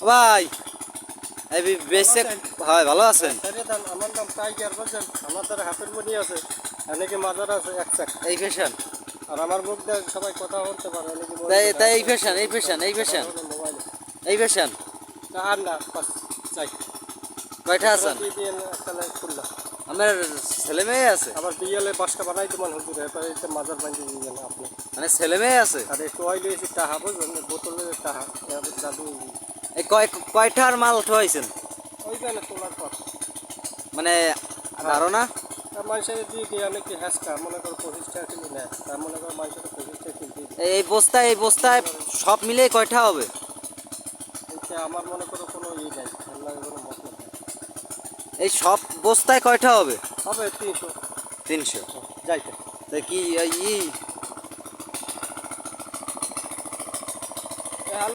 ভাই এই বেশে হয় ভালো আছেন? আমার নাম টাইগার বলছেন। আমার দ্বারা হাতের মনি আছে, অনেকে মাজার আছে এক চাক। এই ফ্যাশন আর আমার মুখ দিয়ে সবাই কথা বলতে পারে, অনেকে তাই তাই এই ফ্যাশন এই ফ্যাশন এই ফ্যাশন মোবাইলে। এই ফ্যাশন না আর না, বাস চাই। কয়টা আছেন? দিয়ে একটা খুললাম। আমার ছেলে মেয়ে আছে? আবার বিয়েলে বাসটা বানাই তোমার হুজুরে, এবারে মাজার বানিয়ে দিয়ে গেল আপনি। মানে ছেলে মেয়ে আছে? আর একটু অয়েল এসে টাহা বুঝলেন, বোতলের টাহা দাদু। এই কয়টার মাল উঠাইছেন? ওইখানে তোলার পর মানে ধারণা মানুষের দিয়ে দিয়ে অনেকে হ্যাসকা মনে করো 25 টাকা কিলো নেয়, তার মনে করো মানুষের 25 টাকা কিনতে এই বস্তায় সব মিলে কয়টা হবে? এটা আমার মনে করো কোনো ইয়ে নেই, আল্লাহর কোনো মতলব নেই। এই সব বস্তায় কয়টা হবে? হবে 300। 300। যাইতে তা কি